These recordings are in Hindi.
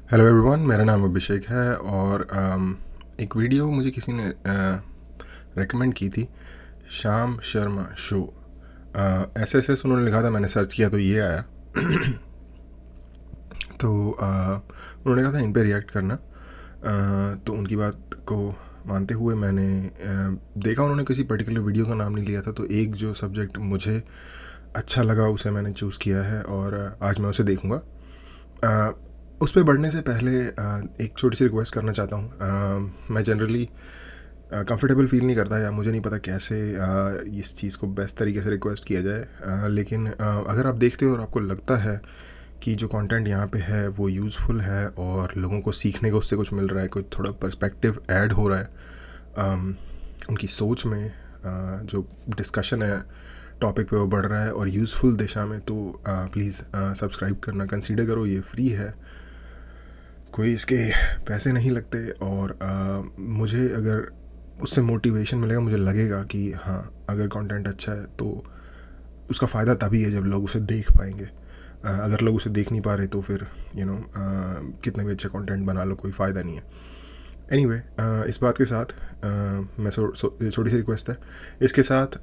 हेलो एवरीवन, मेरा नाम अभिषेक है और एक वीडियो मुझे किसी ने रेकमेंड की थी। Shyam Sharma show, S S S उन्होंने लिखा था, मैंने सर्च किया तो ये आया। तो उन्होंने कहा था इन पे रिएक्ट करना। तो उनकी बात को मानते हुए मैंने देखा, उन्होंने किसी पर्टिकुलर वीडियो का नाम नहीं लिया था, तो एक जो सब्जेक्ट मुझे अच्छा लगा उसे मैंने चूज़ किया है और आज मैं उसे देखूँगा। उस पे बढ़ने से पहले एक छोटी सी रिक्वेस्ट करना चाहता हूँ। मैं जनरली कंफर्टेबल फील नहीं करता, या मुझे नहीं पता कैसे इस चीज़ को बेस्ट तरीके से रिक्वेस्ट किया जाए। लेकिन अगर आप देखते हो और आपको लगता है कि जो कंटेंट यहाँ पे है वो यूज़फुल है और लोगों को सीखने को उससे कुछ मिल रहा है, कोई थोड़ा पर्सपेक्टिव ऐड हो रहा है उनकी सोच में, जो डिस्कशन है टॉपिक पे वो बढ़ रहा है और यूज़फुल दिशा में, तो प्लीज़ सब्सक्राइब करना कंसीडर करो। ये फ्री है, कोई इसके पैसे नहीं लगते और मुझे अगर उससे मोटिवेशन मिलेगा, मुझे लगेगा कि हाँ, अगर कंटेंट अच्छा है तो उसका फ़ायदा तभी है जब लोग उसे देख पाएंगे। अगर लोग उसे देख नहीं पा रहे तो फिर कितना भी अच्छा कंटेंट बना लो, कोई फ़ायदा नहीं है। एनीवे, इस बात के साथ मैं छोटी सी रिक्वेस्ट है, इसके साथ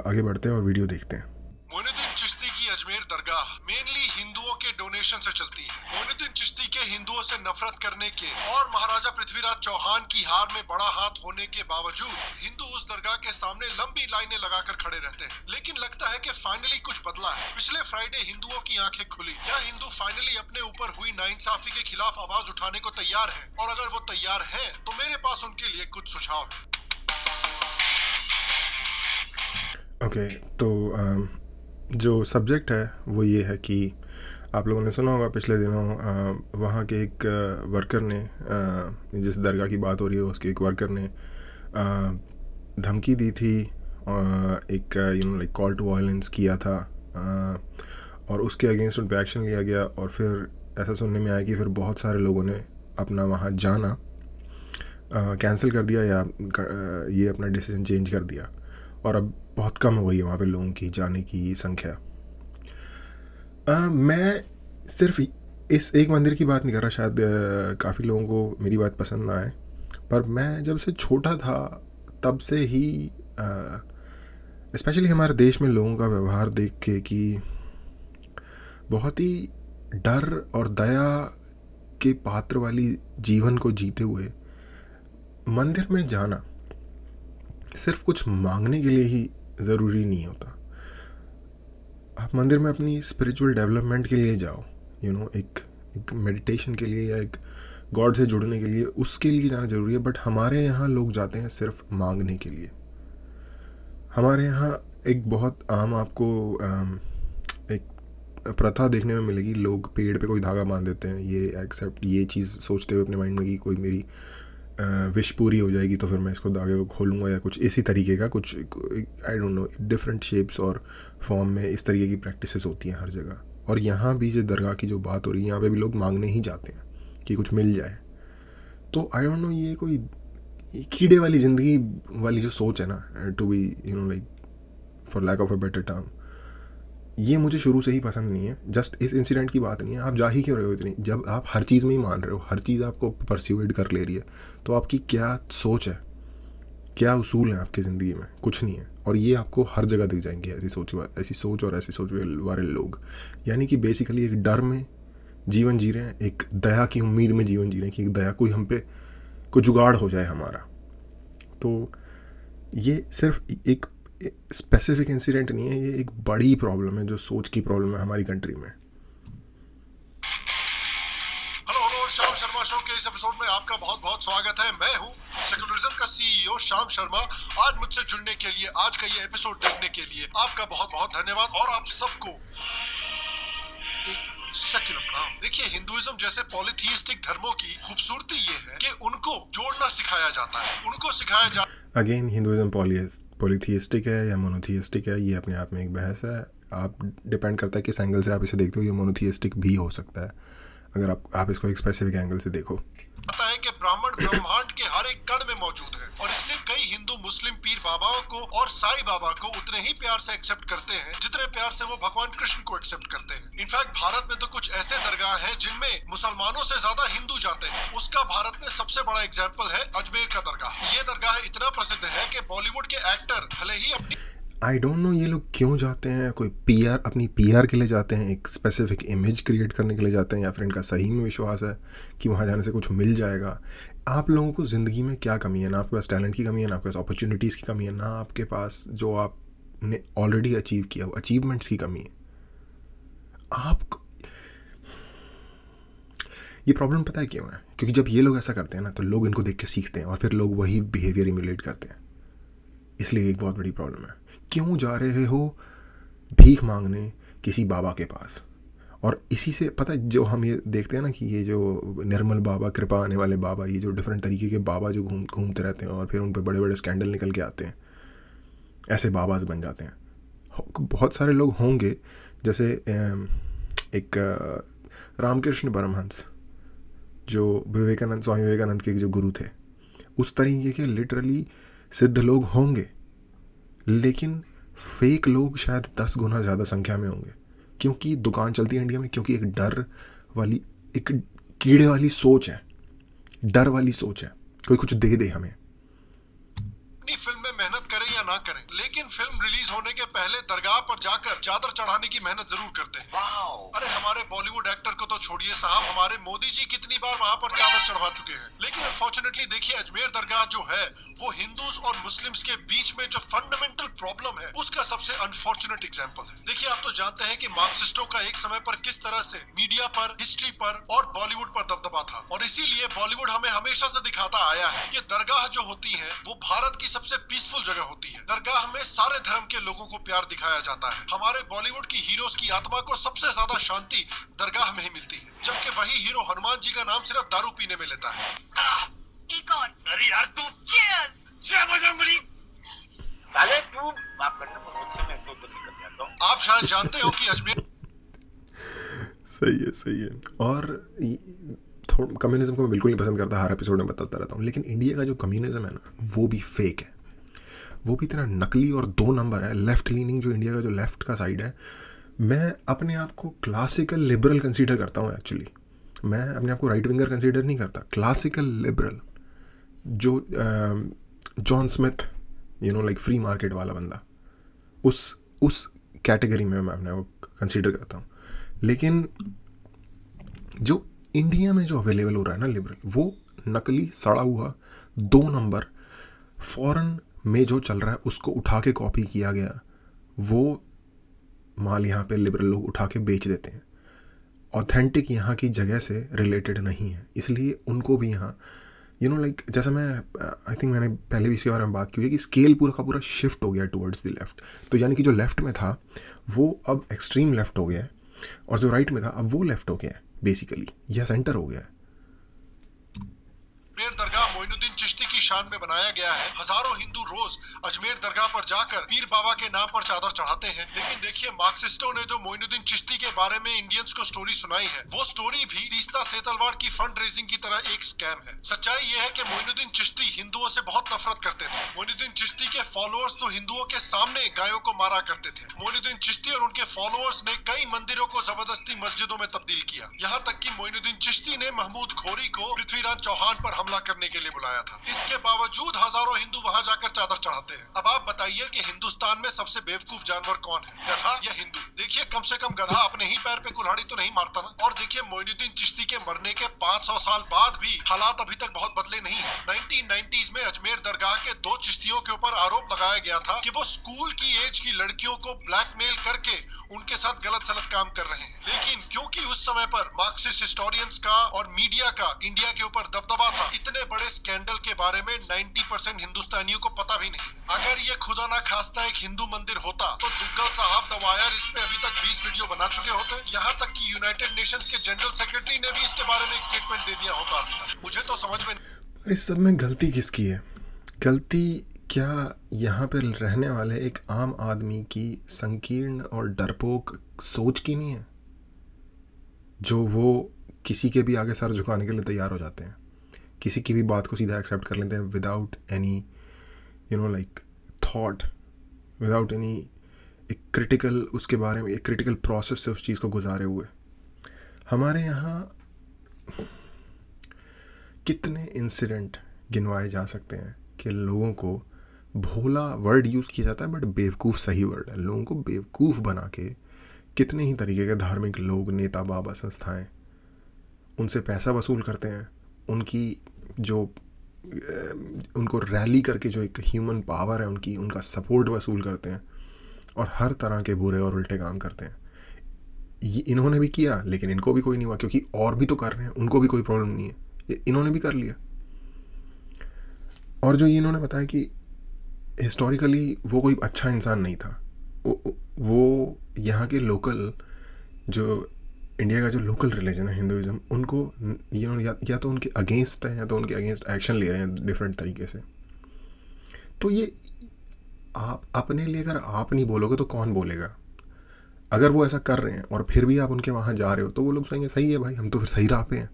आगे बढ़ते हैं और वीडियो देखते हैं। मोइनुद्दीन चिश्ती की अजमेर दरगाह मेनली हिंदुओं के डोनेशन से चलती है। मोइनुद्दीन चिश्ती के हिंदुओं से नफरत करने के और महाराजा पृथ्वीराज चौहान की हार में बड़ा हाथ होने के बावजूद हिंदू उस दरगाह के सामने लंबी लाइनें लगाकर खड़े रहते हैं। लेकिन लगता है कि फाइनली कुछ बदला है। पिछले फ्राइडे हिंदुओं की आंखें खुली। क्या हिंदू फाइनली अपने ऊपर हुई नाइंसाफी के खिलाफ आवाज उठाने को तैयार है? और अगर वो तैयार है तो मेरे पास उनके लिए कुछ सुझाव है। ओके, तो जो सब्जेक्ट है वो ये है कि आप लोगों ने सुना होगा पिछले दिनों वहाँ के एक वर्कर ने, जिस दरगाह की बात हो रही है उसके एक वर्कर ने धमकी दी थी, एक लाइक कॉल टू वायलेंस किया था, और उसके अगेंस्ट उन पर एक्शन लिया गया। और फिर ऐसा सुनने में आया कि फिर बहुत सारे लोगों ने अपना वहाँ जाना कैंसिल कर दिया, या ये अपना डिसीजन चेंज कर दिया, और अब बहुत कम हो गई है वहाँ पे लोगों की जाने की संख्या। मैं सिर्फ इस एक मंदिर की बात नहीं कर रहा, शायद काफ़ी लोगों को मेरी बात पसंद ना आए, पर मैं जब से छोटा था तब से ही स्पेशली हमारे देश में लोगों का व्यवहार देख के कि बहुत ही डर और दया के पात्र वाली जीवन को जीते हुए मंदिर में जाना सिर्फ कुछ मांगने के लिए ही ज़रूरी नहीं होता। आप मंदिर में अपनी स्पिरिचुअल डेवलपमेंट के लिए जाओ, एक मेडिटेशन के लिए या एक गॉड से जुड़ने के लिए, उसके लिए जाना ज़रूरी है। बट हमारे यहाँ लोग जाते हैं सिर्फ मांगने के लिए। हमारे यहाँ एक बहुत आम आपको एक प्रथा देखने में मिलेगी, लोग पेड़ पे कोई धागा बांध देते हैं, ये चीज़ सोचते हुए अपने माइंड में कि कोई मेरी विश पूरी हो जाएगी तो फिर मैं इसको धागे को खोलूँगा, या कुछ इसी तरीके का कुछ, I don't know, different shapes और फॉर्म में इस तरीके की प्रैक्टिसेस होती हैं हर जगह। और यहाँ भी जो दरगाह की जो बात हो रही है, यहाँ पे भी लोग मांगने ही जाते हैं कि कुछ मिल जाए। तो आई डोंट नो, ये कोई कीड़े वाली ज़िंदगी वाली जो सोच है ना, to be like for lack of a better term, ये मुझे शुरू से ही पसंद नहीं है। जस्ट इस इंसिडेंट की बात नहीं है, आप जा ही क्यों रहे हो इतनी, जब आप हर चीज़ में ही मान रहे हो, हर चीज़ आपको परस्यूएड कर ले रही है, तो आपकी क्या सोच है, क्या उसूल है आपकी ज़िंदगी में? कुछ नहीं है। और ये आपको हर जगह दिख जाएंगे ऐसी सोच और ऐसी सोच वाले लोग। यानी कि बेसिकली एक डर में जीवन जी रहे हैं, एक दया की उम्मीद में जीवन जी रहे हैं कि एक दया कोई हम पे कोई जुगाड़ हो जाए हमारा। तो ये सिर्फ एक स्पेसिफिक इंसिडेंट नहीं है, ये एक बड़ी प्रॉब्लम है, जो सोच की प्रॉब्लम है हमारी कंट्री में। हेलो श्याम शर्मा शो के इस एपिसोड में आपका बहुत बहुत स्वागत है। मैं हूँ सेकुलरिज्म का सीईओ श्याम शर्मा। आज मुझसे जुड़ने के लिए, आज का ये एपिसोड देखने के लिए आपका बहुत बहुत धन्यवाद, और आप सबको एक सेक्युलर प्रणाम। देखिए, हिंदुइज्म जैसे पॉलीथीइस्टिक धर्मों की खूबसूरती ये है कि उनको जोड़ना सिखाया जाता है, उनको सिखाया जाता। अगेन, हिंदुइज्म पॉलीथीइस्टिक है या मोनोथीइस्टिक है, ये अपने आप में एक बहस है। आप डिपेंड करता है किस एंगल से आप इसे देखते हो। ये मोनोथीइस्टिक भी हो सकता है अगर आप इसको एक स्पेसिफिक एंगल से देखो। पता है कि ब्राह्मण रावण ब्रह्मांड के हर एक कण में मौजूद है और इसलिए कई हिंदू मुस्लिम पीर बाबाओं को और साईं बाबा को उतने ही प्यार से एक्सेप्ट करते हैं जितने प्यार से वो भगवान कृष्ण को एक्सेप्ट करते हैं। इनफैक्ट भारत में तो कुछ ऐसे दरगाह हैं जिनमें मुसलमानों से ज्यादा हिंदू जाते हैं। उसका भारत में सबसे बड़ा एग्जाम्पल है अजमेर का दरगाह। ये दरगाह इतना प्रसिद्ध है कि बॉलीवुड के एक्टर भले ही अपनी आई डोंट नो ये लोग क्यों जाते हैं, कोई पीआर, अपनी पीआर के लिए जाते हैं, एक स्पेसिफिक इमेज क्रिएट करने के लिए जाते हैं, या फिर इनका सही में विश्वास है कि वहाँ जाने से कुछ मिल जाएगा। आप लोगों को ज़िंदगी में क्या कमी है? ना आपके पास टैलेंट की कमी है, ना आपके पास अपॉर्चुनिटीज़ की कमी है, ना आपके पास जो आपने ऑलरेडी अचीव किया वो अचीवमेंट्स की कमी है। आप ये प्रॉब्लम पता है क्यों है? क्योंकि जब ये लोग ऐसा करते हैं ना तो लोग इनको देख के सीखते हैं और फिर लोग वही बिहेवियर इम्यूलेट करते हैं। इसलिए एक बहुत बड़ी प्रॉब्लम है। क्यों जा रहे हो भीख मांगने किसी बाबा के पास? और इसी से पता है, जो हम ये देखते हैं ना कि ये जो निर्मल बाबा, कृपा आने वाले बाबा, ये जो डिफरेंट तरीके के बाबा जो घूमते रहते हैं और फिर उन पे बड़े बड़े स्कैंडल निकल के आते हैं, ऐसे बाबाज बन जाते हैं। बहुत सारे लोग होंगे, जैसे एक रामकृष्ण परमहंस जो विवेकानंद, स्वामी विवेकानंद के जो गुरु थे, उस तरीके के लिटरली सिद्ध लोग होंगे, लेकिन फेक लोग शायद 10 गुना ज़्यादा संख्या में होंगे। क्योंकि दुकान चलती है इंडिया में, क्योंकि एक डर वाली, एक कीड़े वाली सोच है, डर वाली सोच है, कोई कुछ दे दे हमें। फिल्म में मेहनत करें या ना करें, लेकिन फिल्म रिलीज होने के पहले दरगाह पर जाकर चादर चढ़ाने की मेहनत जरूर करते हैं। अरे हमारे बॉलीवुड एक्टर को तो छोड़िए साहब, हमारे मोदी जी कितनी बार वहाँ पर चादर चढ़वा चुके हैं। लेकिन अनफॉर्चुनेटली देखिए, अजमेर दरगाह जो है वो हिंदूज और मुस्लिम्स के बीच में जो फंडामेंटल प्रॉब्लम है उसका सबसे अनफॉर्चुनेट एग्जाम्पल है। देखिए, आप तो जानते हैं कि मार्क्सिस्टों का एक समय पर किस तरह से मीडिया पर, हिस्ट्री पर और बॉलीवुड पर दबदबा था, और इसीलिए बॉलीवुड हमें हमेशा से दिखाता आया है कि दरगाह जो होती है वो भारत की सबसे पीसफुल जगह होती है। दरगाह में सारे धर्म के लोगों को प्यार दिखाया जाता है। हमारे बॉलीवुड की हीरोज की आत्मा को सबसे ज्यादा शांति दरगाह में ही मिलती है, जबकि वही हीरो हनुमान जी का नाम सिर्फ दारू पीने में लेता है। एक और। अरे यार तू चीयर्स। जय बजरंगबली। साले तू बात करना, मुझसे मैं तो निकल जाता हूँ। आप शायद जानते हो कि अजमेर सही है। और थोड़ा कम्युनिज्म को मैं बिल्कुल नहीं पसंद करता, हर एपिसोड में बताता रहता हूँ, लेकिन इंडिया का जो कम्युनिज्म है ना, वो भी फेक है, वो भी इतना नकली और 2 नंबर है। लेफ्ट लीनिंग जो इंडिया का जो लेफ्ट का साइड है, मैं अपने आप को क्लासिकल लिबरल कंसीडर करता हूँ। एक्चुअली मैं अपने आप को राइट विंगर कंसीडर नहीं करता, क्लासिकल लिबरल, जो John Smith, like free market वाला बंदा, उस कैटेगरी में मैं अपने को कंसीडर करता हूँ। लेकिन जो इंडिया में जो अवेलेबल हो रहा है ना लिबरल, वो नकली, सड़ा हुआ, 2 नंबर, फॉरेन में जो चल रहा है उसको उठा के कॉपी किया गया, वो माल यहाँ पे लिबरल लोग उठा के बेच देते हैं। ऑथेंटिक यहाँ की जगह से रिलेटेड नहीं है, इसलिए उनको भी यहाँ लाइक जैसा मैं आई थिंक मैंने पहले भी इसके बारे में बात की है कि स्केल पूरा का पूरा शिफ्ट हो गया टुवर्ड्स द लेफ्ट। तो यानी कि जो लेफ्ट में था वो अब एक्सट्रीम लेफ्ट हो गया है, और जो राइट में था अब वो लेफ्ट हो गया है, बेसिकली यह सेंटर हो गया है। अजमेर दरगाह मोइनुद्दीन चिश्ती की शान में बनाया गया है। हजारों हिंदू रोज अजमेर दरगाह पर जाकर पीर बाबा के नाम पर चादर चढ़ाते हैं। लेकिन देखिए, मार्क्सिस्टों ने जो मोइनुद्दीन चिश्ती के बारे में इंडियंस को स्टोरी सुनाई है, वो स्टोरी भी तीस्ता सेतलवाड़ की फंड रेजिंग की तरह एक स्कैम है। सच्चाई यह है कि मोइनुद्दीन चिश्ती हिंदुओं से बहुत नफरत करते थे। मोइनुद्दीन चिश्ती के फॉलोअर्स तो हिंदुओं के सामने गायों को मारा करते थे। मोइनुद्दीन चिश्ती और उनके फॉलोअर्स ने कई मंदिरों को जबरदस्ती मस्जिदों में तब्दील किया। यहाँ तक कि मोइनुद्दीन चिश्ती ने महमूद घोरी को पृथ्वीराज चौहान पर हमला करने के लिए बुलाया था। इसके बावजूद हजारों हिंदू वहां जाकर चादर चढ़ाते हैं। अब आप बताइए कि हिंदुस्तान में सबसे बेवकूफ जानवर कौन है, गधा या हिंदू? देखिए, कम से कम गधा अपने ही पैर पे कुल्हाड़ी तो नहीं मारता ना। और देखिए, मोइनुद्दीन चिश्ती के मरने के 500 साल बाद भी हालात अभी तक बहुत बदले नहीं है। 1990s में अजमेर दरगाह के 2 चिश्तियों के ऊपर आरोप लगाया गया था कि वो स्कूल की एज की लड़कियों को ब्लैकमेल करके उनके साथ गलत सलत काम कर रहे हैं। लेकिन क्योंकि उस समय पर मार्क्सिस्ट हिस्टोरियंस का और मीडिया का इंडिया के ऊपर दबदबा था, इतने बड़े स्कैंडल के बारे में 90% हिंदुस्तानियों को पता भी नहीं। अगर ये खुदा ना खास्ता एक हिंदू मंदिर होता तो दुग्गल साहब द वायर इस पे अभी तक 20 वीडियो बना चुके होते। यहाँ तक कि यूनाइटेड नेशंस के जनरल सेक्रेटरी ने भी इसके बारे में एक स्टेटमेंट दे दिया होता अभी तक। मुझे तो समझ में अरे इस सब में गलती किसकी है? गलती क्या यहाँ पे रहने वाले एक आम आदमी की संकीर्ण और डरपोक सोच की नहीं है, जो वो किसी के भी आगे सर झुकाने के लिए तैयार हो जाते हैं? किसी की भी बात को सीधा एक्सेप्ट कर लेते हैं without any like thought, without any एक क्रिटिकल उसके बारे में एक क्रिटिकल प्रोसेस से उस चीज़ को गुजारे हुए। हमारे यहाँ कितने इंसिडेंट गिनवाए जा सकते हैं कि लोगों को, भोला वर्ड यूज़ किया जाता है बट बेवकूफ़ सही वर्ड है, लोगों को बेवकूफ़ बना के कितने ही तरीके के धार्मिक लोग, नेता, बाबा, संस्थाएं उनसे पैसा वसूल करते हैं, उनकी जो उनको रैली करके जो एक ह्यूमन पावर है उनका सपोर्ट वसूल करते हैं और हर तरह के बुरे और उल्टे काम करते हैं। ये इन्होंने भी किया लेकिन इनको भी कोई नहीं हुआ, क्योंकि और भी तो कर रहे हैं, उनको भी कोई प्रॉब्लम नहीं है, ये इन्होंने भी कर लिया। और जो ये इन्होंने बताया कि हिस्टोरिकली वो कोई अच्छा इंसान नहीं था, वो यहाँ के लोकल, जो इंडिया का जो लोकल रिलीजन है हिंदुइज्म, उनको या तो उनके अगेंस्ट है या तो उनके अगेंस्ट एक्शन ले रहे हैं डिफरेंट तरीके से। तो ये आप अपने लिए अगर आप नहीं बोलोगे तो कौन बोलेगा? अगर वो ऐसा कर रहे हैं और फिर भी आप उनके वहाँ जा रहे हो तो वो लोग कहेंगे सही है भाई, हम तो फिर सही राह पे हैं।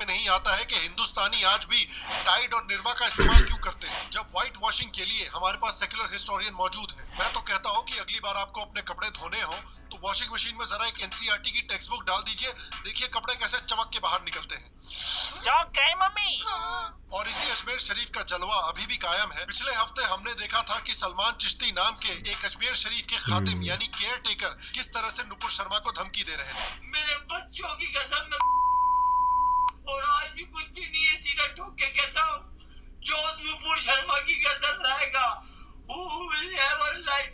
नहीं आता है कि हिंदुस्तानी आज भी टाइड और निरमा का इस्तेमाल क्यों करते हैं, जब व्हाइट वॉशिंग के लिए हमारे पास सेक्युलर हिस्टोरियन मौजूद है। मैं तो कहता हूँ कि अगली बार आपको अपने कपड़े धोने हो तो वॉशिंग मशीन में जरा एक एनसीईआरटी की टेक्स्ट बुक डाल दीजिए, देखिए कपड़े कैसे चमक के बाहर निकलते हैं। चौंक गए मम्मी। और इसी अजमेर शरीफ का जलवा अभी भी कायम है। पिछले हफ्ते हमने देखा था कि सलमान चिश्ती नाम के एक अजमेर शरीफ के खादिम यानी केयर टेकर किस तरह से नुपुर शर्मा को धमकी दे रहे थे। मेरे बच्चों की कसम, और आज भी कुछ भी नहीं है, सीधा ठोक के कहता हूँ, जो नुपुर शर्मा की गर्दन लाएगा who will ever lie,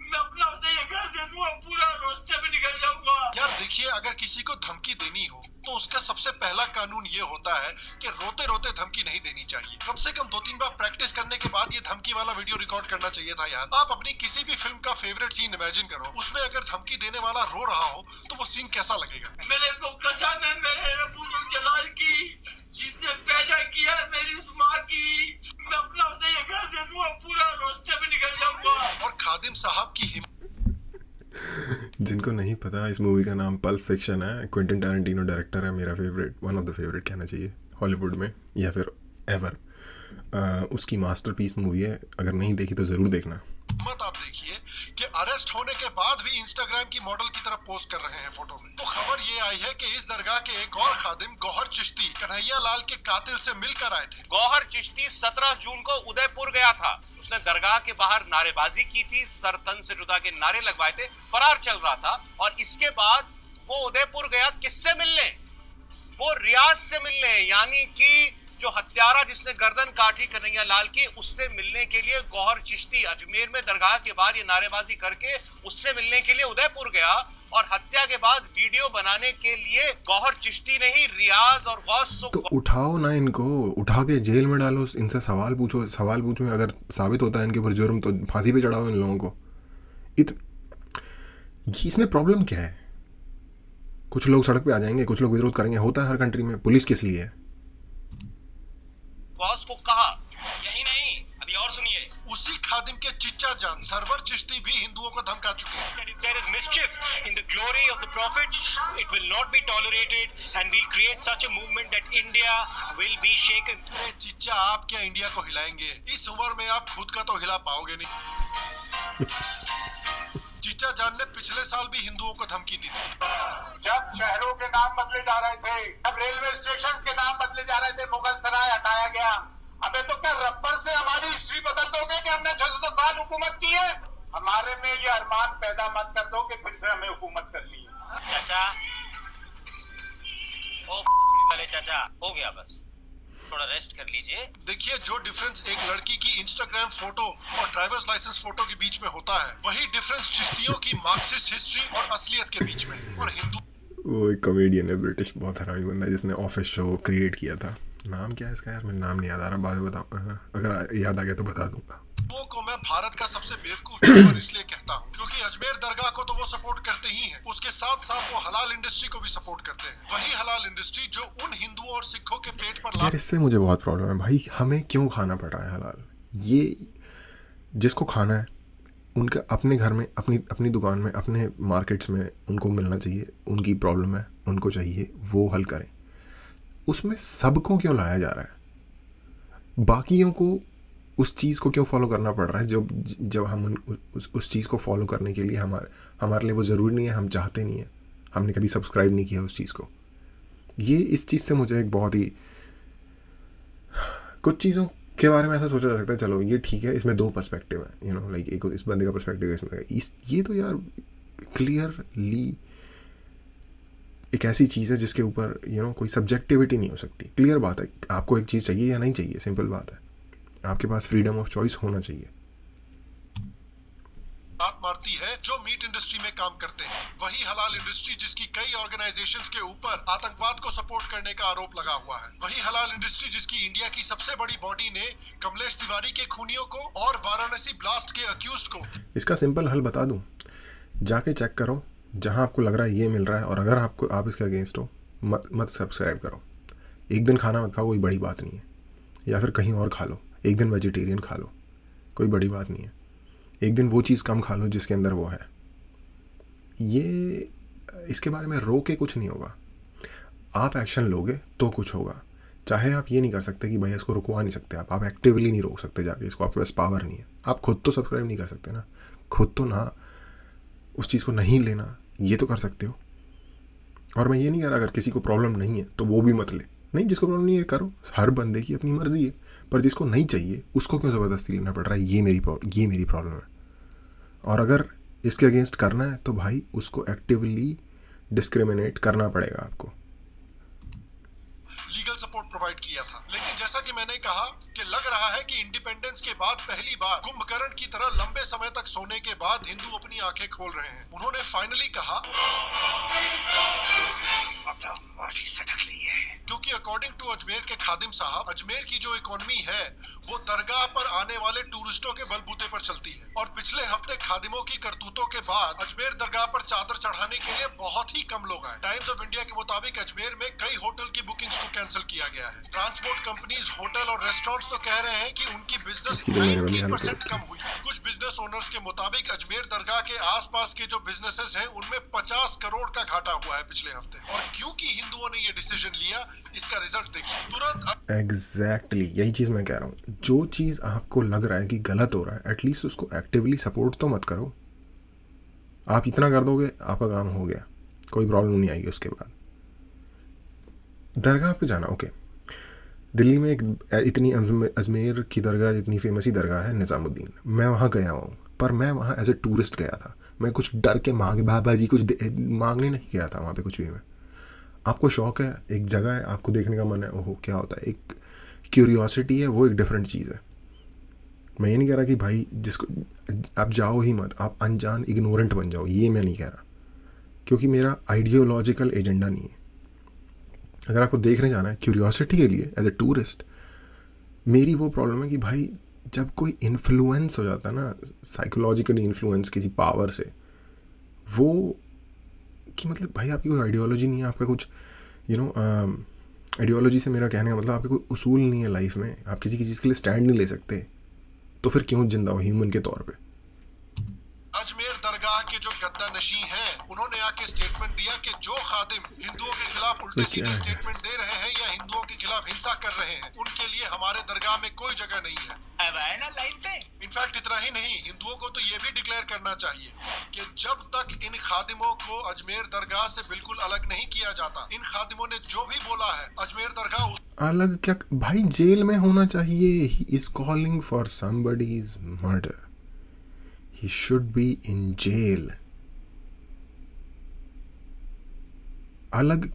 मैं अपना उसे ये कर दे दूंगा, पूरा रोस्ते में निकल जाऊंगा। यार देखिए, अगर किसी को धमकी देनी हो तो उसका सबसे पहला कानून ये होता है कि रोते रोते धमकी नहीं देनी चाहिए। कम से कम 2-3 बार प्रैक्टिस करने के बाद ये धमकी वाला वीडियो रिकॉर्ड करना चाहिए था यार। आप अपनी किसी भी फिल्म का फेवरेट सीन इमेजिन करो, उसमें अगर धमकी देने वाला रो रहा हो तो वो सीन कैसा लगेगा। मेरे को कसम है मेरे रब्बुल जलाल की, जिसने पैदा किया मेरी उस माँ की, मैं अपना उसे ये कर दे दूंगा, पूरा रोस्ते में निकल जाऊंगा। और खादिम साहब की जिनको नहीं पता, इस मूवी का नाम पल्प फिक्शन है। क्विंटन टैरेंटिनो डायरेक्टर है, मेरा favourite, one of the favourite कहना चाहिए हॉलीवुड में या फिर एवर। उसकी मास्टरपीस मूवी है, अगर नहीं देखी तो ज़रूर देखना। मत आप देखिए कि अरेस्ट होने के बाद भी इंस्टाग्राम की मॉडल की तरफ पोस्ट कर रहे हैं फोटो में। तो खबर ये आई है कि इस दरगाह के एक और खादिम गौहर चिश्ती कन्हैया लाल के कातिल से मिलकर आए थे। गौहर चिश्ती 17 जून को उदयपुर गया था। उसने दरगाह के बाहर नारेबाजी की थी, सर तन से जुदा के नारे लगवाए थे, फरार चल रहा था। और इसके बाद वो उदयपुर गया किससे मिलने? वो रियाज से मिलने, यानी कि जो हत्यारा जिसने गर्दन काटी कन्हैया लाल की, उससे मिलने के लिए गौहर चिश्ती अजमेर में दरगाह के बाहर ये नारेबाजी करके उससे मिलने के लिए उदयपुर गया। और हत्या के बाद वीडियो बनाने के लिए गौहर चिश्ती ने ही रियाज और गौस तो उठाओ ना, इनको उठा के जेल में डालो, इनसे सवाल पूछो। अगर साबित होता है इनके ऊपर जुर्म तो फांसी पे चढ़ाओ इन लोगों को। इसमें प्रॉब्लम क्या है? कुछ लोग सड़क पे आ जाएंगे, कुछ लोग विरोध करेंगे, होता है हर कंट्री में। पुलिस किस लिए है? गौस को कहा। यही नहीं, अभी और सुनिए। उसी खादिम के चिच्चा जान सरवर चिश्ती भी हिंदुओं को धमका चुके हैं। If there is mischief in the glory of the Prophet, it will not be tolerated, and we'll create such a movement that India will be shaken. अरे चिच्चा, आप क्या इंडिया को हिलाएंगे? इस उम्र में आप खुद का तो हिला पाओगे नहीं। चिच्चा जान ने पिछले साल भी हिंदुओं को धमकी दी थी। जब शहरों के नाम बदले जा रहे थे, जब रेलवे स्टेशन के नाम बदले जा रहे थे, मुगल सराय हटाया गया। अबे तो क्या रबर से हमारी हिस्ट्री बदल दोगे कि हमने 600 साल हुकूमत की है? हमारे में ये अरमान पैदा मत कर दो कि फिर से हमें हुकूमत करनी है। चाचा, ओ वाले चाचा, हो गया बस, थोड़ा रेस्ट कर लीजिए। देखिए, जो डिफरेंस एक लड़की की इंस्टाग्राम फोटो और ड्राइवर्स लाइसेंस फोटो के बीच में होता है, वही डिफरेंस चिश्तियों की मार्क्सिस्ट हिस्ट्री और असलियत के बीच में है। और हिंदू, वो एक कॉमेडियन है ब्रिटिश, बहुत हरामी बंदा है, जिसने ऑफिस शो क्रिएट किया था। नाम क्या है इसका यार, मेरा नाम नहीं याद आ रहा, बाद में बताऊँ, अगर याद आ गया तो बता दूंगा। हिंदुओं को मैं भारत का सबसे बेवकूफ जानवर इसलिए कहता हूँ क्योंकि अजमेर दरगाह को तो वो सपोर्ट करते ही हैं, उसके साथ साथ वो हलाल इंडस्ट्री को भी सपोर्ट करते हैं। वही हलाल इंडस्ट्री जो उन हिंदुओं और सिखों के पेट पर यार इससे मुझे बहुत प्रॉब्लम है भाई। हमें क्यों खाना पड़ रहा है हलाल? ये जिसको खाना है उनका अपने घर में, अपनी दुकान में, अपने मार्केट्स में उनको मिलना चाहिए। उनकी प्रॉब्लम है, उनको चाहिए वो हल करें। उसमें सबको क्यों लाया जा रहा है? बाकियों को उस चीज़ को क्यों फॉलो करना पड़ रहा है जब हम उस चीज़ को फॉलो करने के लिए हमारे लिए वो ज़रूरी नहीं है, हम चाहते नहीं है, हमने कभी सब्सक्राइब नहीं किया उस चीज़ को। ये इस चीज़ से मुझे एक बहुत ही, कुछ चीज़ों के बारे में ऐसा सोचा जा सकता है चलो ये ठीक है, इसमें दो पर्सपेक्टिव है, लाइक एक इस बंदे का पर्सपेक्टिव है, ये तो यार क्लियरली एक ऐसी चीज़ है जिसके ऊपर कोई सब्जेक्टिविटी नहीं हो सकती। क्लियर बात है, आपको एक चीज़ चाहिए या नहीं चाहिए, सिंपल बात है, आपके पास फ्रीडम ऑफ चॉइस होना चाहिए। बात मारती है जो मीट इंडस्ट्री में काम करते हैं, वही हलाल इंडस्ट्री जिसकी कई ऑर्गेनाइजेशंस के ऊपर आतंकवाद को सपोर्ट करने का आरोप लगा हुआ है, वही हलाल इंडस्ट्री जिसकी इंडिया की सबसे बड़ी बॉडी ने कमलेश तिवारी के खूनियों को और वाराणसी ब्लास्ट के अक्यूज्ड को। इसका सिंपल हल बता दूं, जाके चेक करो जहां आपको लग रहा है ये मिल रहा है, और अगर आप इसके अगेंस्ट हो मत सब्सक्राइब करो। एक दिन खाना मत खाओ, कोई बड़ी बात नहीं है, या फिर कहीं और खा लो, एक दिन वेजिटेरियन खा लो, कोई बड़ी बात नहीं है। एक दिन वो चीज़ कम खा लो जिसके अंदर वो है। ये इसके बारे में रो के कुछ नहीं होगा, आप एक्शन लोगे तो कुछ होगा। चाहे आप ये नहीं कर सकते कि भैया इसको रुकवा नहीं सकते, आप एक्टिवली नहीं रोक सकते जाके इसको, आपके पास पावर नहीं है। आप खुद तो सब्सक्राइब नहीं कर सकते ना, खुद तो ना उस चीज़ को नहीं लेना, ये तो कर सकते हो। और मैं ये नहीं कह रहा अगर किसी को प्रॉब्लम नहीं है तो वो भी मत ले, नहीं, जिसको प्रॉब्लम नहीं है करो, हर बंदे की अपनी मर्जी है, पर जिसको नहीं चाहिए उसको क्यों ज़बरदस्ती लेना पड़ रहा है, ये मेरी प्रॉब्लम है। और अगर इसके अगेंस्ट करना है तो भाई उसको एक्टिवली डिस्क्रिमिनेट करना पड़ेगा आपको। लीगल सपोर्ट प्रोवाइड किया था, लेकिन जैसा कि मैंने कहा कि लग रहा है कि इंडिपेंडेंस के बाद पहली बार कुंभकर्ण की तरह लंबे समय तक सोने के बाद हिंदू अपनी आंखें खोल रहे हैं। उन्होंने फाइनली कहा क्योंकि अकॉर्डिंग टू अजमेर के खादिम साहब, अजमेर की जो इकोनॉमी है वो दरगाह पर आने वाले टूरिस्टों के बलबूते पर चलती है, और पिछले हफ्ते खादिमों की करतूतों के बाद अजमेर दरगाह पर चादर चढ़ाने के लिए बहुत ही कम लोग आए। टाइम्स ऑफ इंडिया के मुताबिक अजमेर में कई होटल की बुकिंग्स को कैंसिल किया गया है। ट्रांसपोर्ट कंपनीज, होटल और रेस्टोरेंट्स तो कह रहे हैं कि उनकी बिजनेस 90% कम हुई है। कुछ बिजनेस ओनर्स के मुताबिक अजमेर दरगाह के आसपास के जो बिजनेसेस हैं उनमें 50 करोड़ का घाटा हुआ है पिछले हफ्ते। और क्योंकि हिंदुओं ने ये डिसीजन लिया, इसका रिजल्ट देखिए तुरंत। एग्जैक्टली यही चीज़ मैं कह रहा हूँ, जो चीज़ आपको लग रहा है कि गलत हो रहा है, एटलीस्ट उसको एक्टिवली सपोर्ट तो मत करो। आप इतना कर दोगे आपका काम हो गया, कोई प्रॉब्लम नहीं आएगी उसके बाद। दरगाह पे जाना, ओके, दिल्ली में एक इतनी अजमेर की दरगाह इतनी फेमस ही दरगाह है निज़ामुद्दीन, मैं वहाँ गया हूँ, पर मैं वहाँ एज ए टूरिस्ट गया था। मैं कुछ डर के बाबा जी कुछ मांगने नहीं गया था वहाँ पे कुछ भी। मैं, आपको शौक़ है, एक जगह है, आपको देखने का मन है, ओहो क्या होता है, एक क्यूरियोसिटी है, वो एक डिफरेंट चीज़ है। मैं ये नहीं कह रहा कि भाई जिसको आप जाओ ही मत, आप अनजान इग्नोरेंट बन जाओ, ये मैं नहीं कह रहा, क्योंकि मेरा आइडियोलॉजिकल एजेंडा नहीं है। अगर आपको देखने जाना है क्यूरियोसिटी के लिए एज ए टूरिस्ट, मेरी वो प्रॉब्लम है कि भाई जब कोई इन्फ्लुएंस हो जाता है ना, साइकोलॉजिकली इन्फ्लुएंस किसी पावर से, वो कि मतलब भाई आपकी कोई आइडियोलॉजी नहीं है, आपका कुछ आइडियोलॉजी से मेरा कहने का मतलब आपके कोई उसूल नहीं है लाइफ में, आप किसी की चीज़ के लिए स्टैंड नहीं ले सकते, तो फिर क्यों जिंदा हो ह्यूमन के तौर पे। अजमेर दरगाह के जो गद्दा नशी हैं, उन्होंने आके स्टेटमेंट दिया कि जो खादिम हिंदुओं के खिलाफ उल्टे सीधे स्टेटमेंट दे रहे हैं या हिंदुओं के खिलाफ हिंसा कर रहे हैं, उनके लिए हमारे दरगाह में कोई जगह नहीं है। इनफैक्ट इतना ही नहीं, हिंदुओं को तो ये भी डिक्लेयर करना चाहिए कि जब तक इन खादिमों को अजमेर दरगाह से बिल्कुल अलग नहीं किया जाता, इन खादिमों ने जो भी बोला है अजमेर दरगाह अलग क्या भाई, जेल में होना चाहिए। He is calling for somebody's murder, he should be in jail। अलग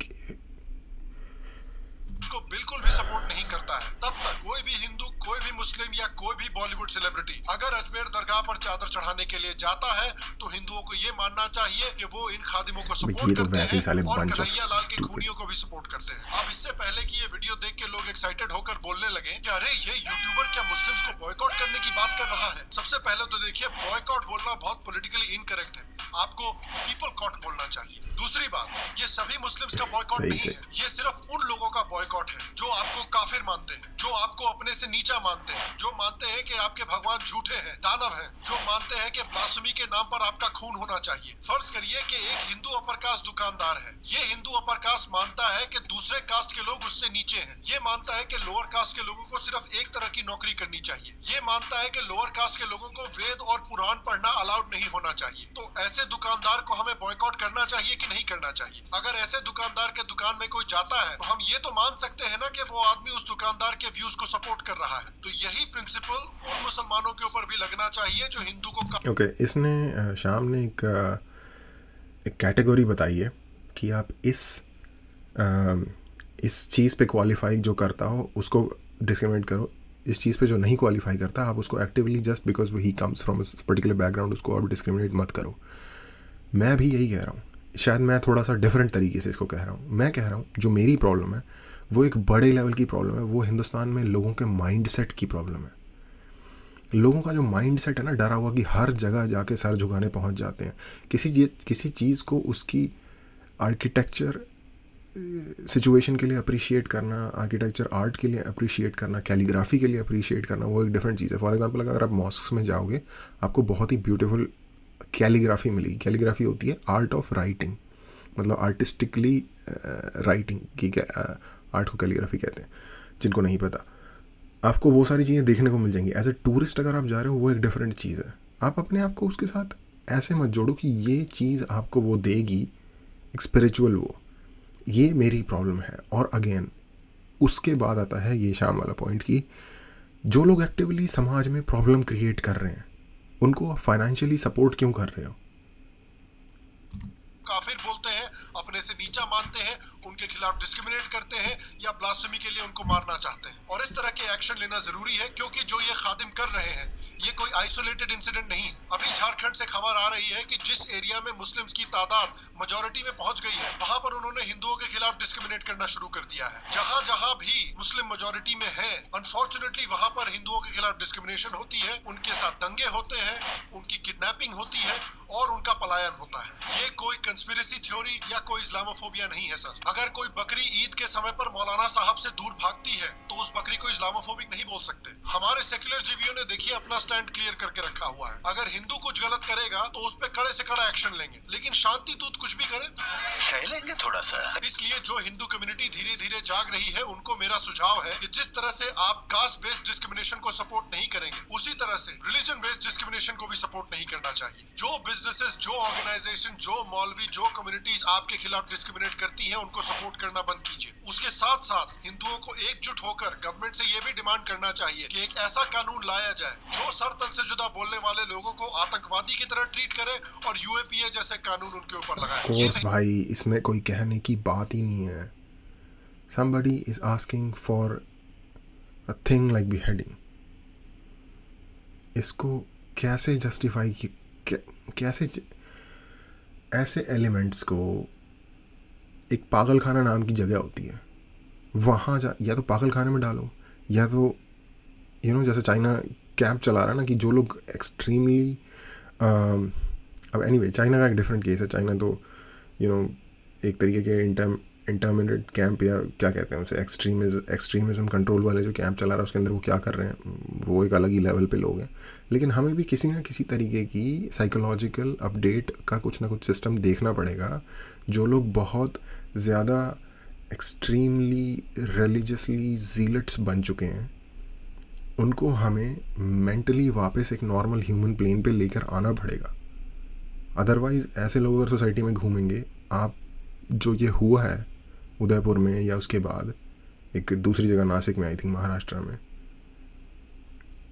उसको बिल्कुल भी सपोर्ट नहीं करता है। तब तक कोई भी हिंदू, कोई भी मुस्लिम या कोई भी बॉलीवुड सेलिब्रिटी अगर अजमेर दरगाह पर चादर चढ़ाने के लिए जाता है तो हिंदुओं को ये मानना चाहिए कि वो इन खादिमों को सपोर्ट करते हैं और कन्हैया लाल के खूनियों को भी सपोर्ट करते हैं। अब इससे पहले कि ये वीडियो देख के लोग एक्साइटेड होकर बोलने लगे कि अरे ये यूट्यूबर क्या मुस्लिम्स को बॉयकॉट करने की बात कर रहा है, सबसे पहले तो देखिए बॉयकॉट बोलना बहुत पॉलिटिकली इनकरेक्ट है। आपको पीपल कॉट बोलना चाहिए। दूसरी बात, ये सभी मुस्लिम्स का बॉयकॉट नहीं है, ये सिर्फ उन लोगों का बॉयकॉट है जो आपको काफिर मानते हैं, जो आपको अपने से नीचा मानते हैं, जो मानते हैं कि आपके भगवान झूठे हैं, दानव हैं, जो मानते हैं कि ब्लास्फेमी के नाम पर आपका खून होना चाहिए। फर्ज करिए कि एक हिंदू अपर कास्ट दुकानदार है, ये हिंदू अपर कास्ट मानता है कि दूसरे कास्ट के लोग उससे नीचे हैं, ये मानता है कि लोअर कास्ट के लोगों को सिर्फ एक तरह की नौकरी करनी चाहिए, ये मानता है कि लोअर कास्ट के लोगों को वेद और पुराण पढ़ना अलाउड नहीं होना चाहिए। तो ऐसे दुकानदार को हमें बॉयकॉट करना चाहिए कि नहीं करना चाहिए? अगर ऐसे दुकानदार के दुकान में कोई जाता है तो हम ये तो मान सकते हैं ना कि वो आदमी उस दुकानदार के व्यूज को सपोर्ट कर रहा है। तो यही प्रिंसिपल उन मुसलमानों के ऊपर भी लगना चाहिए जो हिंदू को ओके, इसने शाम ने एक कैटेगरी बताई है कि आप इस चीज़ पे क्वालिफाई जो करता हो उसको डिस्क्रिमिनेट करो, इस चीज़ पे जो नहीं क्वालिफाई करता आप उसको actively just because he comes from particular background उसको आप डिस्क्रिमिनेट मत करो। मैं भी यही कह रहा हूँ, शायद मैं थोड़ा सा डिफरेंट तरीके से इसको कह रहा हूँ। मैं कह रहा हूँ जो मेरी प्रॉब्लम है वो एक बड़े लेवल की प्रॉब्लम है, वो हिंदुस्तान में लोगों के माइंडसेट की प्रॉब्लम है। लोगों का जो माइंडसेट है ना, डरा हुआ कि हर जगह जाके सर झुकाने पहुँच जाते हैं, किसी चीज़ को उसकी आर्किटेक्चर सिचुएशन के लिए अप्रिशिएट करना, आर्किटेक्चर आर्ट के लिए अप्रिशिएट करना, कैलीग्राफी के लिए अप्रिशिएट करना, वो एक डिफरेंट चीज़ है। फॉर एग्जांपल अगर आप मॉस्क्स में जाओगे आपको बहुत ही ब्यूटीफुल कैलीग्राफी मिलेगी। कैलीग्राफी होती है आर्ट ऑफ राइटिंग, मतलब आर्टिस्टिकली राइटिंग की आर्ट को कैलीग्राफी कहते हैं, जिनको नहीं पता। आपको वो सारी चीज़ें देखने को मिल जाएंगी। एज ए टूरिस्ट अगर आप जा रहे हो वो एक डिफरेंट चीज़ है। आप अपने आप को उसके साथ ऐसे मत जोड़ो कि ये चीज़ आपको वो देगी, एक स्पिरिचुअल वो। ये मेरी प्रॉब्लम है। और अगेन उसके बाद आता है ये शाम वाला पॉइंट कि जो लोग एक्टिवली समाज में प्रॉब्लम क्रिएट कर रहे हैं उनको फाइनेंशियली सपोर्ट क्यों कर रहे हो? काफिर बोलते हैं, अपने से नीचा मानते हैं, उनके खिलाफ डिस्क्रिमिनेट करते हैं या ब्लास्फेमी के लिए उनको मारना चाहते हैं। और इस तरह के एक्शन लेना जरूरी है क्योंकि जो ये खादिम कर रहे हैं ये कोई आइसोलेटेड इंसिडेंट नहीं है। अभी झारखंड से खबर आ रही है कि जिस एरिया में मुस्लिम्स की तादाद मेजॉरिटी में पहुंच गई है वहां पर उन्होंने हिंदुओं के खिलाफ डिस्क्रिमिनेट करना शुरू कर दिया है। जहां जहां भी मुस्लिम मेजॉरिटी में है अनफॉर्चुनेटली वहां पर हिंदुओं के खिलाफ डिस्क्रिमिनेशन होती है, उनके साथ दंगे होते हैं, उनकी किडनैपिंग होती है और उनका पलायन होता है। ये कोई कंस्पिरेसी थ्योरी या कोई इस्लामोफोबिया नहीं है सर। अगर कोई बकरी ईद के समय पर मौलाना साहब से दूर भागती है तो उस बकरी को इस्लामोफोबिक नहीं बोल सकते। हमारे सेक्युलर जीवियों ने देखिए अपना स्टैंड क्लियर करके रखा हुआ है। अगर हिंदू कुछ गलत करेगा तो उस पर कड़े से कड़ा एक्शन लेंगे, लेकिन शांति दूत कुछ भी करे सह लेंगे थोड़ा सा। इसलिए जो हिंदू कम्युनिटी धीरे धीरे जाग रही है उनको मेरा सुझाव है कि जिस तरह से आप कास्ट बेस्ड डिस्क्रिमिनेशन को सपोर्ट नहीं करेंगे उसी तरह से रिलीजन बेस्ड डिस्क्रिमिनेशन को भी सपोर्ट नहीं करना चाहिए। जो बिजनेसेस, जो ऑर्गेनाइजेशन, जो मौलवी, जो कम्युनिटीज आपके खिलाफ डिस्क्रिमिनेट करती हैं उनको सपोर्ट करना बंद कीजिए। उसके साथ साथ हिंदुओं को एकजुट होकर गवर्नमेंट से ये भी डिमांड करना चाहिए कि एक ऐसा कानून लाया जाए जो सर तन से जुदा बोलने वाले लोगों को आतंकवादी की तरह ट्रीट करे और यूएपीए जैसे कानून उनके ऊपर लगाए। कोर्स भाई, इसमें कोई कहने की बात ही नहीं है। somebody is asking for a thing like beheading, इसको कैसे जस्टिफाई कैसे ऐसे एलिमेंट्स को, एक पागल खाना नाम की जगह होती है वहाँ जा, या तो पागल खाने में डालो या तो जैसे चाइना कैंप चला रहा है ना कि जो लोग एक्सट्रीमली अब एनीवे चाइना का एक डिफरेंट केस है। चाइना तो एक तरीके के इंटरमीडिएट कैंप या क्या कहते हैं उसे, एक्सट्रीमिज्म कंट्रोल वाले जो कैंप चला रहा है उसके अंदर वो क्या कर रहे हैं वो एक अलग ही लेवल पे लोग हैं। लेकिन हमें भी किसी ना किसी तरीके की साइकोलॉजिकल अपडेट का कुछ ना कुछ सिस्टम देखना पड़ेगा। जो लोग बहुत ज़्यादा एक्सट्रीमली रिलीजियसली जीलट्स बन चुके हैं उनको हमें मेंटली वापस एक नॉर्मल ह्यूमन प्लेन पे लेकर आना पड़ेगा। अदरवाइज़ ऐसे लोग अगर सोसाइटी में घूमेंगे, आप जो ये हुआ है उदयपुर में या उसके बाद एक दूसरी जगह नासिक में, आई थिंक महाराष्ट्र में,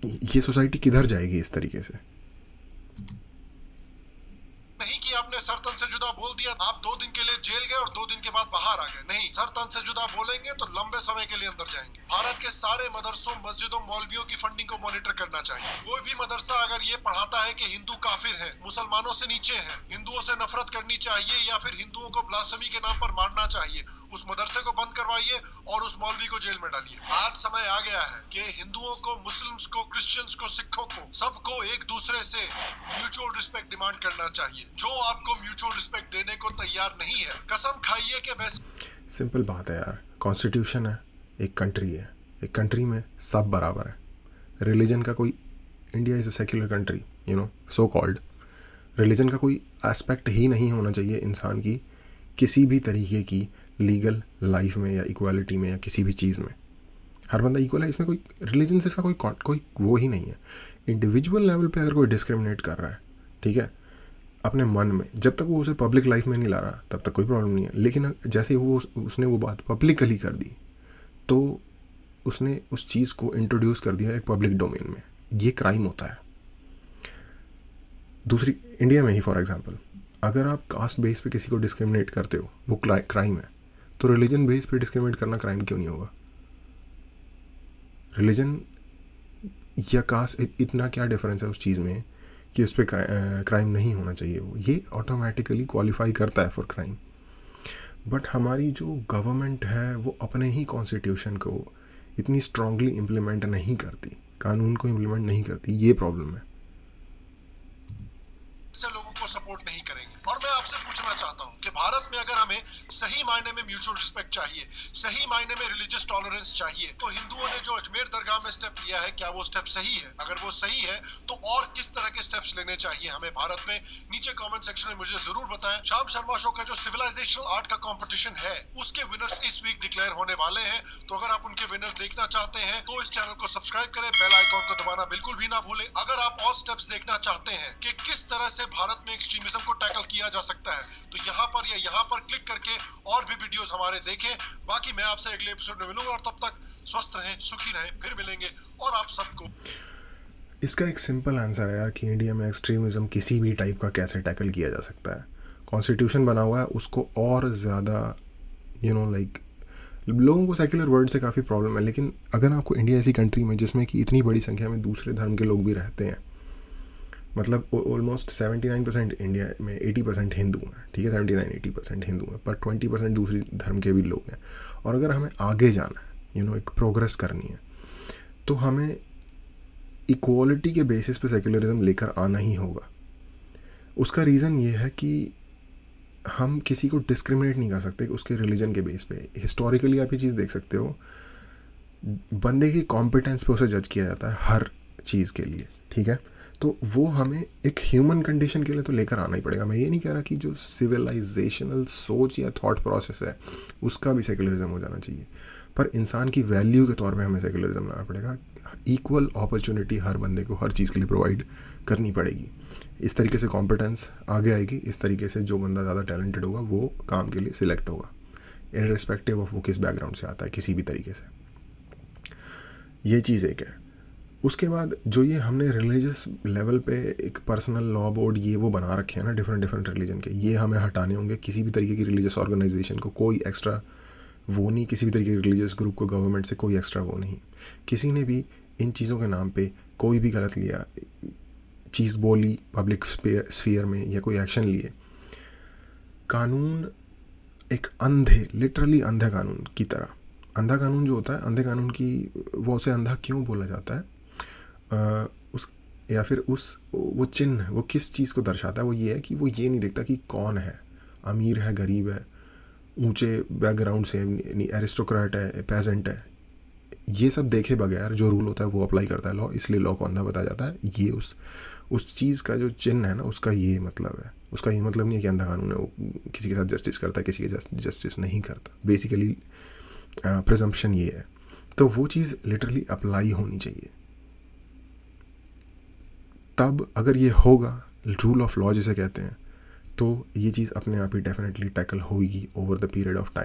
ये सोसाइटी किधर जाएगी इस तरीके से? नहीं कि आपने सर तन से जुदा बोल दिया, आप 2 दिन के लिए जेल गए और 2 दिन के बाद बाहर आ गए। नहीं, सर तन से जुदा बोलेंगे तो लंबे समय के लिए अंदर जाएंगे। भारत के सारे मदरसों, मस्जिदों, मौलवियों की फंडिंग को मॉनिटर करना चाहिए। कोई भी मदरसा अगर ये पढ़ाता है कि हिंदू काफिर है, मुसलमानों से नीचे है, हिंदुओं से नफरत करनी चाहिए या फिर हिंदुओं को ब्लास्फेमी के नाम पर मारना चाहिए, उस मदरसे को बंद करवा करवाइए और उस मौलवी को जेल में डालिए। आज समय आ गया है कि हिंदुओं को, मुस्लिम्स को, क्रिश्चियंस को, सिखों को, सबको एक दूसरे से म्यूचुअल रिस्पेक्ट डिमांड करना चाहिए। जो आपको म्यूचुअल रिस्पेक्ट देने को तैयार नहीं है, कसम खाइए कि वैसे। सिंपल बात है यार, कॉन्स्टिट्यूशन है, एक कंट्री है, एक कंट्री में सब बराबर है। रिलीजन का कोई, India is a secular country, you know, so called. Religion का कोई एस्पेक्ट ही नहीं होना चाहिए इंसान की किसी भी तरीके की लीगल लाइफ में या इक्वालिटी में या किसी भी चीज़ में। हर बंदा इक्वल है, इसमें कोई रिलीजन से इसका कोई वो ही नहीं है। इंडिविजुअल लेवल पे अगर कोई डिस्क्रिमिनेट कर रहा है, ठीक है, अपने मन में, जब तक वो उसे पब्लिक लाइफ में नहीं ला रहा तब तक कोई प्रॉब्लम नहीं है। लेकिन जैसे ही उसने वो बात पब्लिकली कर दी तो उसने उस चीज़ को इंट्रोड्यूस कर दिया एक पब्लिक डोमेन में, ये क्राइम होता है। दूसरी, इंडिया में ही फॉर एग्जांपल, अगर आप कास्ट बेस पे किसी को डिस्क्रिमिनेट करते हो वो क्राइम है, तो रिलीजन बेस पे डिस्क्रिमिनेट करना क्राइम क्यों नहीं होगा? रिलीजन या कास्ट, इतना क्या डिफरेंस है उस चीज़ में कि उस पर क्राइम नहीं होना चाहिए? वो ये ऑटोमेटिकली क्वालिफाई करता है फॉर क्राइम। बट हमारी जो गवर्नमेंट है वो अपने ही कॉन्स्टिट्यूशन को इतनी स्ट्रांगली इम्प्लीमेंट नहीं करती, कानून को इम्प्लीमेंट नहीं करती, ये प्रॉब्लम है। से लोगों को सपोर्ट नहीं करेंगे। और मैं आपसे पूछना चाहता हूं कि भारत में अगर हमें सही मायने में म्यूचुअल रिस्पेक्ट चाहिए, सही मायने में रिलीजियस टॉलरेंस चाहिए, तो हिंदुओं ने जो अजमेर दरगाह में स्टेप लिया है, क्या वो स्टेप सही है? अगर वो सही है तो और किस तरह के स्टेप्स लेने चाहिए हमें भारत में? नीचे कमेंट सेक्शन में मुझे जरूर बताएं। श्याम शर्मा शो का जो सिविलाइजेशनल आर्ट का कंपटीशन है उसके विनर्स इस वीक डिक्लेयर होने वाले हैं, तो अगर आप उनके विनर्स देखना चाहते हैं तो इस चैनल को सब्सक्राइब करें, बेल आइकॉन को दबाना बिल्कुल भी ना भूलें। अगर आप और स्टेप्स देखना चाहते हैं कि किस तरह से भारत में एक्सट्रीमिज्म को टैकल किया जा सकता है, तो यहाँ पर या यहाँ पर क्लिक करके और भी वीडियोस हमारे देखें। बाकी मैं आपसे अगले एपिसोड में मिलूंगा और तब तक स्वस्थ रहें, सुखी रहें, फिर मिलेंगे। और आप सबको इसका एक सिंपल आंसर है यार कि इंडिया में एक्सट्रीमिज्म किसी भी टाइप का कैसे टैकल किया जा सकता है। कॉन्स्टिट्यूशन बना हुआ है, उसको और ज़्यादा लाइक लोगों को सेक्युलर वर्ड से काफ़ी प्रॉब्लम है, लेकिन अगर आपको इंडिया ऐसी कंट्री में जिसमें कि इतनी बड़ी संख्या में दूसरे धर्म के लोग भी रहते हैं, मतलब ऑलमोस्ट 79% इंडिया में 80% हिंदू हैं, ठीक है, 79-80% हिंदू हैं, पर 20% दूसरी धर्म के भी लोग हैं। और अगर हमें आगे जाना है, एक प्रोग्रेस करनी है, तो हमें इक्वालिटी के बेसिस पे सेक्युलरिज्म लेकर आना ही होगा। उसका रीज़न ये है कि हम किसी को डिस्क्रिमिनेट नहीं कर सकते उसके रिलीजन के बेस पे। हिस्टोरिकली आप ये चीज़ देख सकते हो, बंदे की कॉम्पिटेंस पे उसे जज किया जाता है हर चीज़ के लिए, ठीक है। तो वो हमें एक ह्यूमन कंडीशन के लिए तो लेकर आना ही पड़ेगा। मैं ये नहीं कह रहा कि जो सिविलाइजेशनल सोच या थॉट प्रोसेस है उसका भी सेक्युलरिज्म हो जाना चाहिए, पर इंसान की वैल्यू के तौर पे हमें सेक्युलरिज्म लाना पड़ेगा। इक्वल अपॉर्चुनिटी हर बंदे को हर चीज़ के लिए प्रोवाइड करनी पड़ेगी। इस तरीके से कॉम्पिटेंस आगे आएगी, इस तरीके से जो बंदा ज़्यादा टैलेंटेड होगा वो काम के लिए सिलेक्ट होगा, इररिस्पेक्टिव ऑफ वो किस बैकग्राउंड से आता है, किसी भी तरीके से। ये चीज़ एक है। उसके बाद जो ये हमने रिलीजियस लेवल पे एक पर्सनल लॉ बोर्ड ये वो बना रखे हैं ना डिफरेंट रिलीजन के, ये हमें हटाने होंगे। किसी भी तरीके की रिलीजियस ऑर्गेनाइजेशन को कोई एक्स्ट्रा वो नहीं, किसी भी तरीके के रिलीजियस ग्रुप को गवर्नमेंट से कोई एक्स्ट्रा वो नहीं। किसी ने भी इन चीज़ों के नाम पे कोई भी गलत लिया, चीज़ बोली पब्लिक स्फीयर में या कोई एक्शन लिए, कानून एक लिटरली अंधे कानून की तरह, अंधा कानून जो होता है, अंधे कानून की वो उसे अंधा क्यों बोला जाता है, वो चिन्ह वो किस चीज़ को दर्शाता है? वो ये है कि वो ये नहीं देखता कि कौन है, अमीर है, गरीब है, ऊंचे बैकग्राउंड से, एरिस्टोक्रेट है, पेजेंट है, ये सब देखे बगैर जो रूल होता है वो अप्लाई करता है लॉ, इसलिए लॉ को अंधा बताया जाता है। ये उस चीज़ का जो चिन्ह है ना, उसका ये मतलब है। उसका ये मतलब नहीं है कि अंधा कानून है वो किसी के साथ जस्टिस करता है, किसी के जस्टिस नहीं करता। बेसिकली प्रिजम्पशन ये है। तो वो चीज़ लिटरली अप्लाई होनी चाहिए। तब अगर ये होगा, रूल ऑफ लॉ जिसे कहते हैं, तो ये चीज़ अपने आप ही डेफिनेटली टैकल होगी over the period of time.